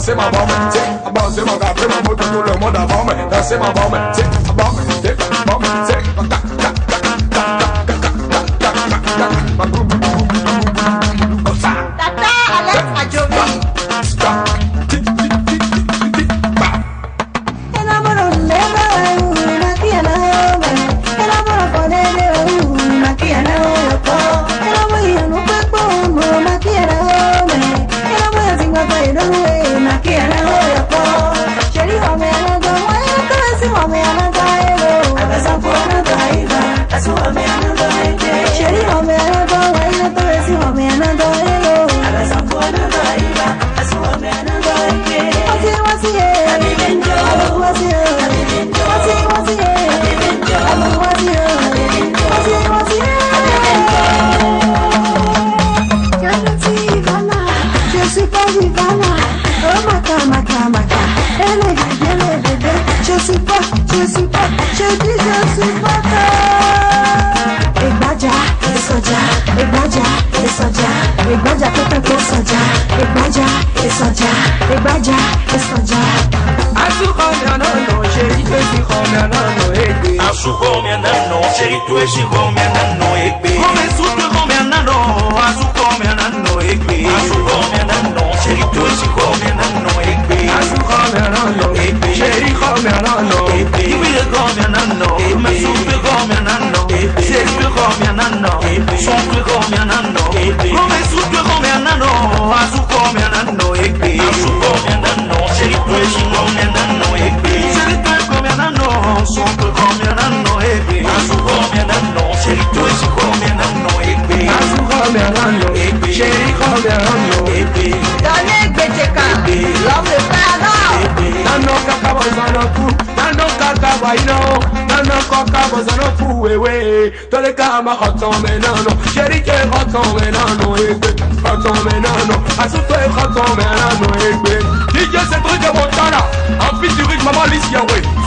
danser ma bombe, c'est avancer mon gars, ma moto, tout le monde avant moi, danser ma bombe, c'est bombe, c'est bombe, c'est Tata Alex Adjobi.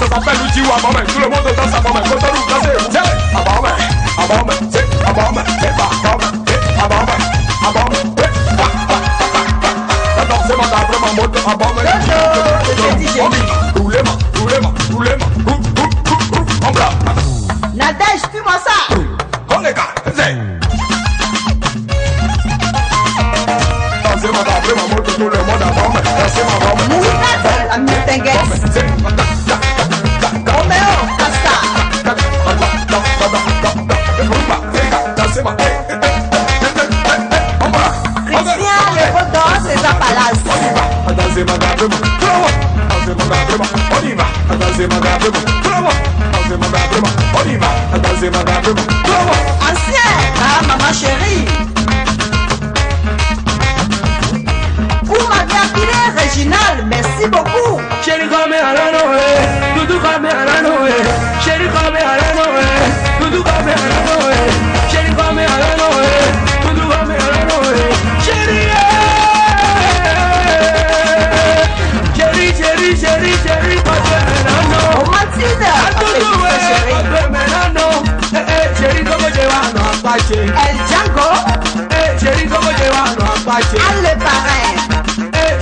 Ça s'appelle le Jiwa, tout le monde danse à maman, quand on nous danse, c'est à maman, c'est à maman, c'est à maman, danser ma table, ma moto, à maman, tous les mains, en blanc. Nadège, suis-moi ça. On les gars, c'est danser ma table, ma moto, tout le monde à maman, danser ma maman. Oui, la mutinguesse. Roméo, Casta. Christian, les photos, c'est sa palace. Ancien, ah, maman chérie. Pour ma bien pirée, Réginal, merci beaucoup. Chérie, comme à la Noé, Doudou comme à la Noé, chérie, comme à la Noé, Doudou comme à la Noé, chérie, comme à la Noé, Doudou comme à la Noé, chérie, chérie, pas de ménano. Oh, Mathilde, chérie, comme je vais en passer. El Django, Chérie, comme je vais en passer. Al le parrain.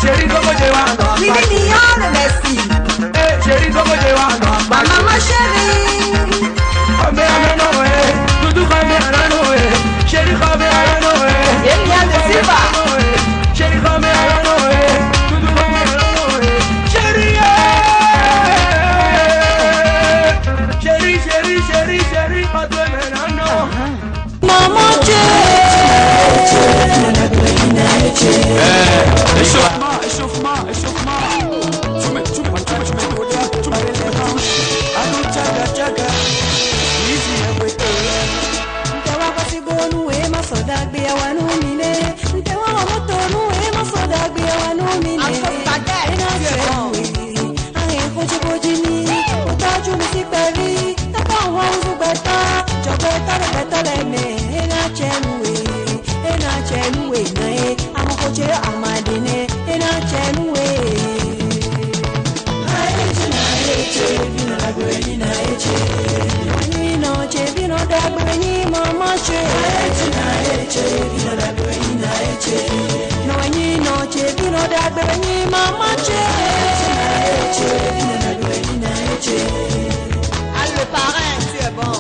Chérie, comme je vais en passer. Lili Mignon, merci. Chérie, comme je vais en Ma passer. maman chérie. Come à la Noé, Doudou comme à la Noé, chérie, comme à la Noé. Eliane de Silva. Chérie, comme à la Noé, Doudou comme à la Noé, chérie. Chérie, pas de ménano. Maman Échauffement. Tu mets. No, le parrain, tu es bon.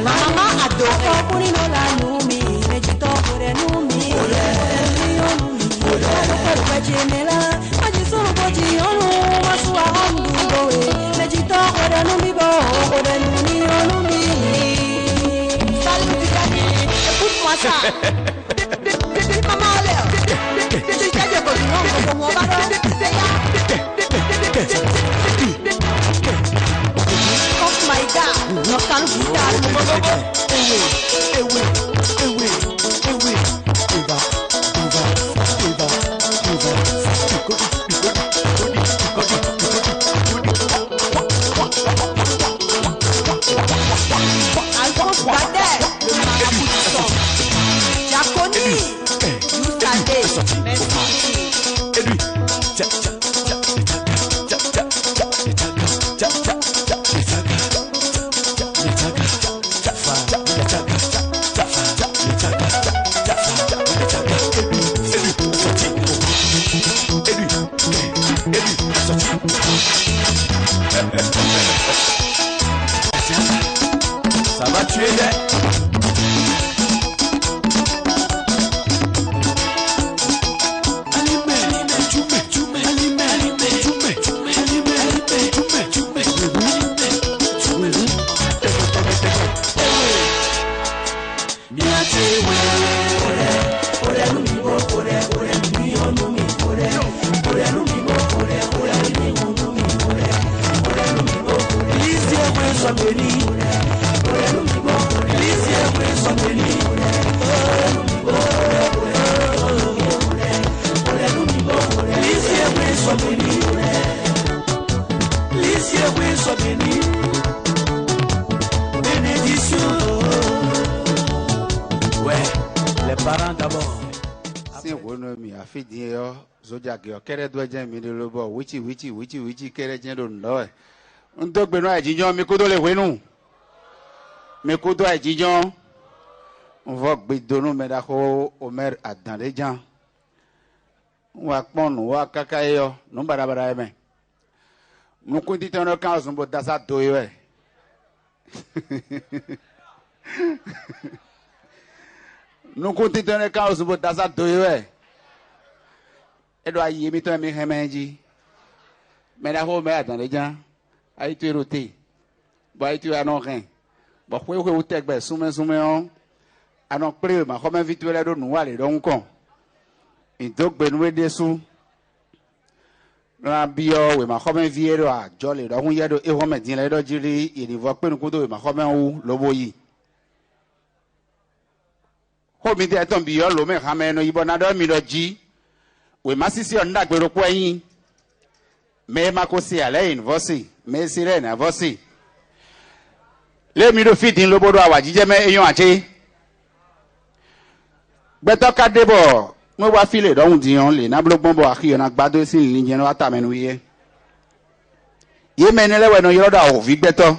Maman adorée. Écoute-moi ça. Maman a l'air. Oh my God. Nos Alphonse Badet, le marabout du son. Giaconi, Youssade, merci. Et lui, ça va tuer les. Parents d'abord. Si vous me avez dit, Zojago, Keredouajan, Milobo, Witchy, Kerejan, no. Un dog Benoit, Gijon, Mikudo, le Wenu. Mekudo, Gijon. On va bidono Medaho, Omer, à dans les gens. Wakpon, Wakakayo, non barabarame. Nous continuons nos cas, on va dans sa toile. Nous continuons les cas où dans sa doye. Et doit y mettre un mécanisme. Mais la robe est dans les gens. A été roté. Bah, tu as non rien. Bah, vous êtes bien, soumis, à non plus, ma comme vite là de nous aller donc. Et donc, Benoît dessous. La bio, oui, ma comme vieille à jolly, donc il y a de héros, dit la jury, il y voit peu de couteau, ma comme où le boyi. Ho mi de ton biyo lo me hame no ibo na do mi lo ji we masisi on da gbero po yin me ma ko si ale invosi me si re na vosi le mi do fitin lo bodo awa jije me eyan ate gbeto ka debo mo wa file do hun diyan le na blogbon bo aki na gbado si ni je no ata menu ye ye me ni lewe no yoro da o fi gbeto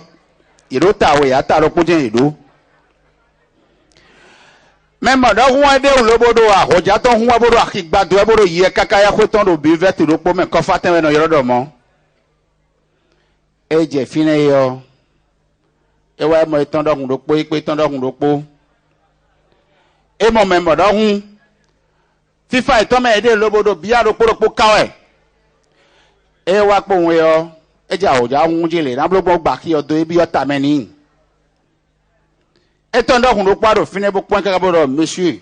iro ta we ata ro po je ido même dans un des lobodo a hoja ton huwa bodo akigba do bodo ye kakaya ko ton do bi vetu do po me ko faten no yoro mo eje fine yo e wa mo ton do hun do po ipe ton do hun do po e mo me mo do hun fifa ito me de lobodo bi aro po kawe e wa po hun yo eje hoja hun jile na blobo gba ki odo e bi yo ta meni. Et on doit finir pour point monsieur.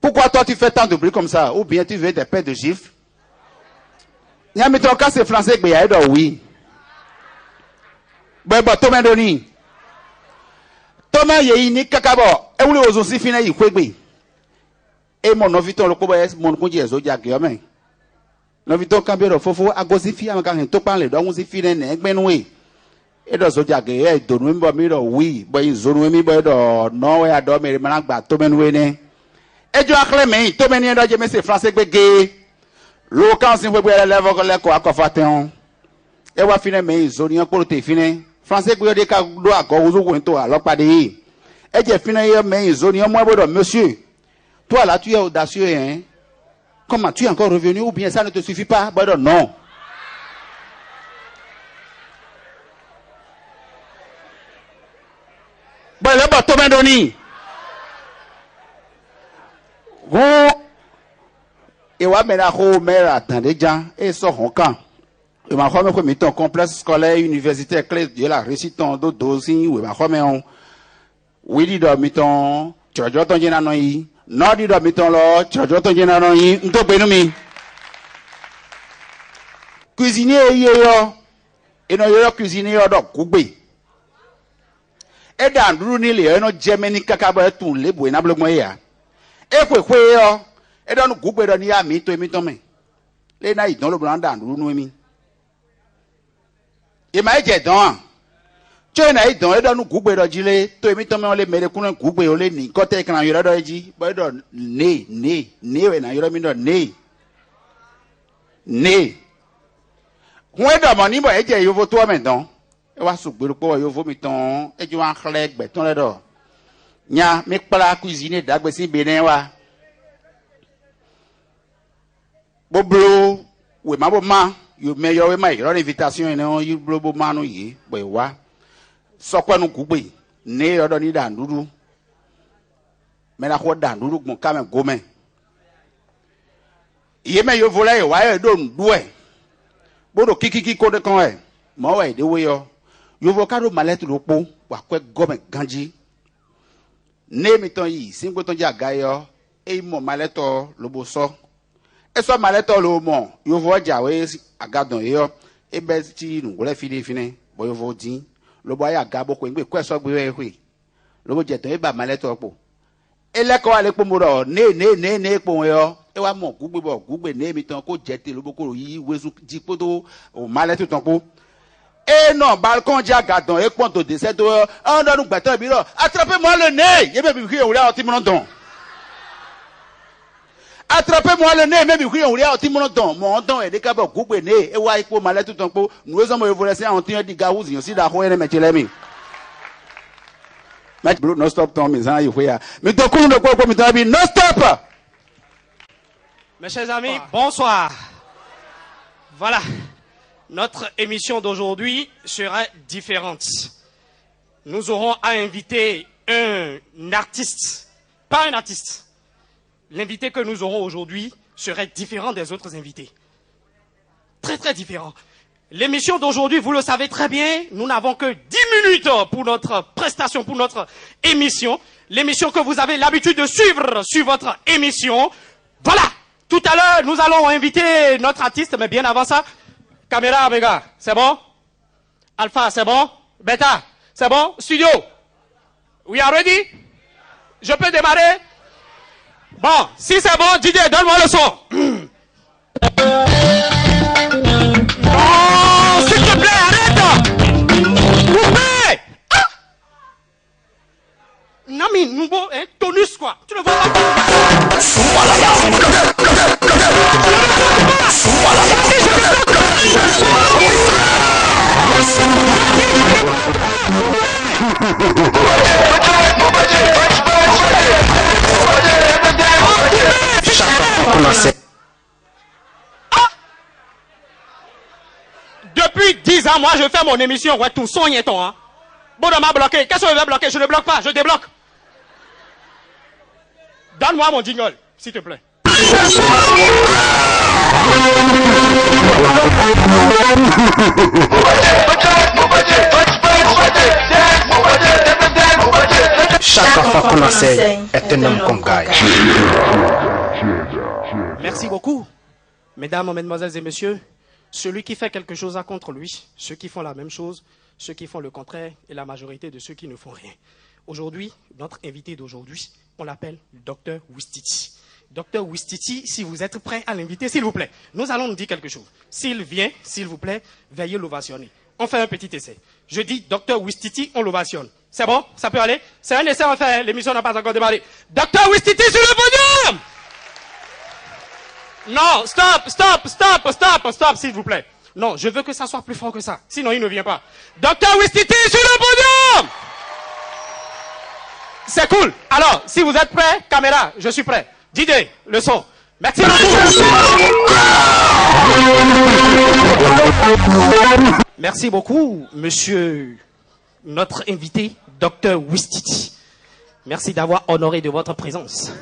Pourquoi toi tu fais tant de bruit comme ça? Ou bien tu veux des paires de gifles? Il y a mis ton cas c'est français, mais il y a oui. Ben, Thomas Doni. Thomas Yéini Kakabo. Et où les aussi finir y kwegbe. Et mon noviton le kobayes, mon konji ezodia guillaume. Noviton cambio fofo, agosifi, amakan, topan le don, on s'y finit, n'egbenoué. Et dans ce cas, il y a des gens oui, mais ils ont mis dans non, et à dormir, mais là, tout le monde est. Et je acclame, tout le monde est dans le français, Local si vous pouvez aller voir quoi qu'on fait on. Et va finir mais zone pour te finir. Français que des cas doit encore aux toi alors pas de. Et j'ai fini mais zone moi bon monsieur. Toi là tu es audacieux hein. Comment tu es encore revenu ou bien ça ne te suffit pas? Bon non. Bon le bateau Mendoni. Bon et wa mena ko mera attendez gens et so honkan. Et ma femme comme ton complexe scolaire universitaire clé de la récitant do dosi ou ma femme on oui dit do miton chojo ton jena no yi no dit do miton lo chojo ton jena no yi nto pe nu mi cuisinier ye yo e no yo cuisinier yo do kugbe e dan duru ni le no Germany kaka bo tun le bo na blogbon ya e kwekwe yo e do nu kugbe do ni ya mi to emi ton me le na idon lo bran dan duru nu mi e ma je don cho na idon e do nu kugbe do jile to emi ton me le mere kun kugbe o le ni ko te kan yo do ji bo do ne we na yo mi do ne wọ́n dọ̀ mọ̀ níbọ̀ ẹ̀jẹ̀ yóò fó tó ọmọ ìdán ẹ wá sùgbèrú pọ̀ yóò fó mi tán ẹjọ́ wọn xlẹ̀ gbẹ̀tán lẹ́dọ̀ nya mi kpala cuisine dàgbé sí benin wa gbogbo wè má bò má yóò mẹyọ wè má ìrọ̀ invitation yìí náà yóò gbogbo má nù yìí bọ̀ wá sọpẹ́nu kúgbè ní ọ̀dọ̀ ní dàndúrú mẹ́ta kó dàndúrú gbọ̀n kámẹ́ gómẹ́ ìyé mẹ́ yóò fọlẹ́ yìí wáyé dò ń dú ẹ̀. Bodo kiki kode kan e mo wa ide we yo yovo kado maletu lo po wa kwe gome ganji ne mi ton yi singbo ton ja ga yo e mo maleto lo bo so e so maleto lo mo yovo ja we agadon yo e be ti nu gole fini bo yovo din lo bo ya ga bo ko ngbe kwe so gbe we hwe lo bo je ton e ba maleto po e le ko wa le po mo ro ne po yo e wa mo gugbe ne mi tan ko jete lo boko yi wezu jipoto o male tu tan po e no balcon ja gadon e pon to de se to on do gbetan bi ro attrapez-moi le nez ye be bi ki ori oti mo don attrapez-moi le nez me bi ki ori oti mo don e de ka bo gugbe ne e wa ipo male tu tan po nu zo mo evole se an tin di gawuzi yan si da ko ene me chele mi match bro no stop ton mi zan yi hwe ya mi to kunu de ko mi to bi no stop. Mes chers amis, bonsoir. Voilà, notre émission d'aujourd'hui sera différente. Nous aurons à inviter un artiste, pas un artiste. L'invité que nous aurons aujourd'hui serait différent des autres invités. Très très différent. L'émission d'aujourd'hui, vous le savez très bien, nous n'avons que 10 minutes pour notre prestation, pour notre émission. L'émission que vous avez l'habitude de suivre sur votre émission. Voilà. Tout à l'heure, nous allons inviter notre artiste, mais bien avant ça, caméra, mes gars, c'est bon? Alpha, c'est bon? Beta, c'est bon? Studio, we are ready? Je peux démarrer? Bon, si c'est bon, DJ, donne-moi le son. Oh, s'il te plaît, arrête! Coupez! Ah! Non, mais nouveau, hein, tonus, quoi. Tu le vois pas? Depuis 10 ans, moi je fais mon émission, ouais, tout son y est ton, hein. Bon, on m'a bloqué. Qu'est-ce que je vais bloquer? Je ne bloque pas, je débloque. Donne-moi mon jingle, s'il te plaît. Chaque fois qu'on essaie est un homme qu'on gagne. Merci beaucoup. Mesdames, mesdemoiselles et messieurs, celui qui fait quelque chose a contre lui, ceux qui font la même chose, ceux qui font le contraire et la majorité de ceux qui ne font rien. Aujourd'hui, notre invité d'aujourd'hui, on l'appelle Dr Wistiti. Dr Wistiti, si vous êtes prêt à l'inviter, s'il vous plaît, nous allons nous dire quelque chose. S'il vient, s'il vous plaît, veuillez l'ovationner. On fait un petit essai. Je dis Dr Wistiti, on l'ovationne. C'est bon? Ça peut aller? C'est un essai, on fait. L'émission n'a pas encore démarré. Dr Wistiti sur le podium! Non, stop, s'il vous plaît. Non, je veux que ça soit plus fort que ça. Sinon, il ne vient pas. Docteur Wistiti sur le podium! C'est cool. Alors, si vous êtes prêts, caméra, je suis prêt. Didier, le son. Merci beaucoup. Merci beaucoup, monsieur, notre invité, Docteur Wistiti. Merci d'avoir honoré de votre présence.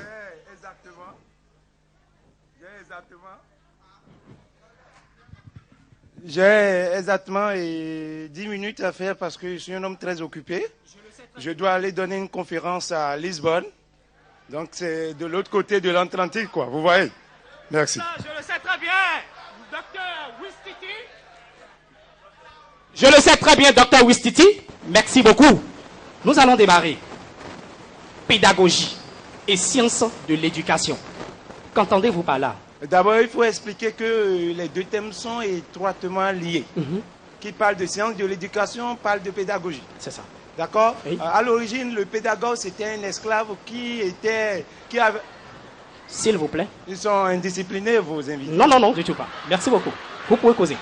J'ai exactement 10 minutes à faire parce que je suis un homme très occupé. Je dois aller donner une conférence à Lisbonne. Donc c'est de l'autre côté de l'Atlantique, quoi. Vous voyez? Merci. Je le sais très bien, Docteur Wistiti. Je le sais très bien, Docteur Wistiti. Merci beaucoup. Nous allons démarrer. Pédagogie et sciences de l'éducation. Qu'entendez-vous par là? D'abord, il faut expliquer que les deux thèmes sont étroitement liés. Qui parle de sciences de l'éducation, parle de pédagogie. C'est ça. D'accord? Oui. À l'origine, le pédagogue, c'était un esclave qui avait... S'il vous plaît. Ils sont indisciplinés, vos invités. Non, du tout pas. Merci beaucoup. Vous pouvez causer.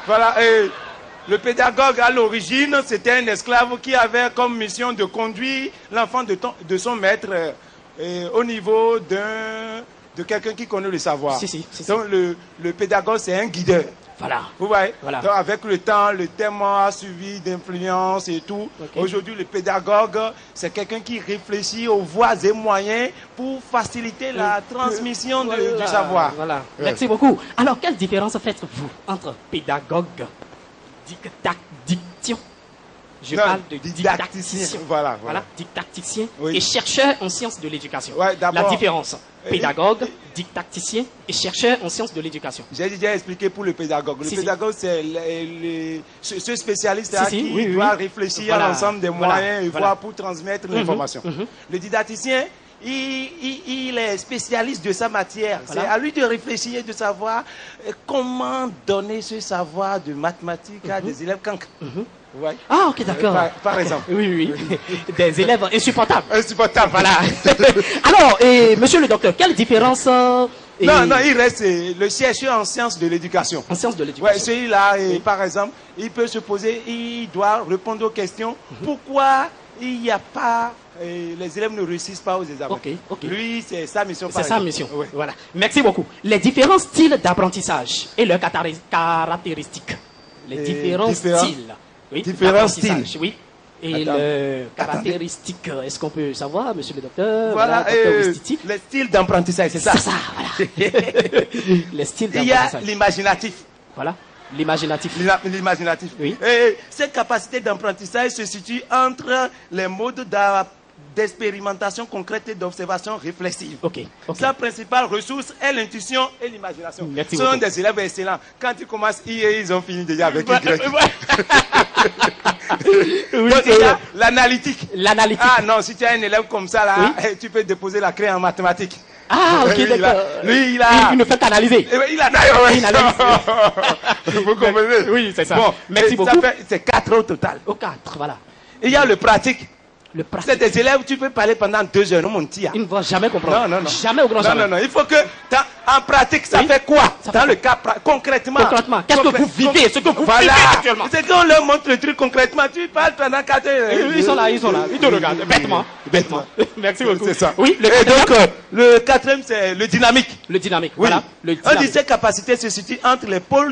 Voilà, le pédagogue à l'origine, c'était un esclave qui avait comme mission de conduire l'enfant de son maître au niveau de quelqu'un qui connaît le savoir. Si. Donc le pédagogue, c'est un guideur. Voilà. Vous voyez? Voilà. Donc avec le temps, le thème a suivi d'influence et tout. Okay. Aujourd'hui, le pédagogue, c'est quelqu'un qui réfléchit aux voies et moyens pour faciliter la transmission du savoir. Voilà. Merci beaucoup. Alors, quelle différence faites-vous entre pédagogue, diction? Je parle de didacticien. Voilà. Didacticien Oui. et chercheur en sciences de l'éducation. Ouais, la différence. Pédagogue, didacticien et chercheur en sciences de l'éducation. J'ai déjà expliqué pour le pédagogue. Le pédagogue, c'est ce spécialiste qui doit réfléchir à l'ensemble des moyens et voir pour transmettre l'information. Le didacticien, il est spécialiste de sa matière. C'est à lui de réfléchir et de savoir comment donner ce savoir de mathématiques à des élèves cancres. Ouais. Ah, ok, d'accord. Par exemple. Oui. Des élèves insupportables. Insupportables. Voilà. Alors, monsieur le docteur, quelle différence Non, il reste le chercheur en sciences de l'éducation. En sciences de l'éducation. Ouais, celui-là, par exemple, il peut se poser, il doit répondre aux questions. Pourquoi il n'y a pas... les élèves ne réussissent pas aux examens. Ok. Lui, c'est sa mission. C'est sa mission. Ouais. Voilà. Merci beaucoup. Les différents styles d'apprentissage et leurs caractéristiques. Les différents styles. Oui, différents styles. Oui. Et les caractéristiques, est-ce qu'on peut savoir, monsieur le docteur? Voilà, les styles d'apprentissage, c'est ça. C'est ça, voilà. Les styles d'apprentissage. Il y a l'imaginatif. Voilà. L'imaginatif. L'imaginatif. Oui. Et cette capacité d'apprentissage se situe entre les modes d'expérimentation concrète et d'observation réflexive. Ok. Sa principale ressource est l'intuition et l'imagination. Ce sont des élèves excellents. Quand ils commencent ils ont fini déjà avec Y. Oui, donc, il y a l'analytique. L'analytique. Ah non, si tu as un élève comme ça, là, tu peux déposer la clé en mathématiques. Ah, ok, d'accord. Lui, il ne fait qu'analyser. Il analyse. Vous comprenez? Oui, c'est ça. Bon, merci beaucoup. C'est 4 au total. Au 4, voilà. Il y a le pratique. Le pratique. C'est des élèves, tu peux parler pendant 2 heures, non, mon tia. Ils ne vont jamais comprendre. Non. Jamais au grand jamais. Non. Il faut que, en pratique, ça fait quoi? Dans le cas, concrètement. Qu'est-ce que vous vivez? Ce que vous vivez actuellement. C'est qu'on leur montre le truc concrètement. Tu parles pendant 4 heures. Ils sont là. Ils te regardent. Bêtement. Merci beaucoup. C'est ça. Oui, et donc, le 4e, c'est le dynamique. Le dynamique, oui. voilà. On dit que ces capacités se situent entre les pôles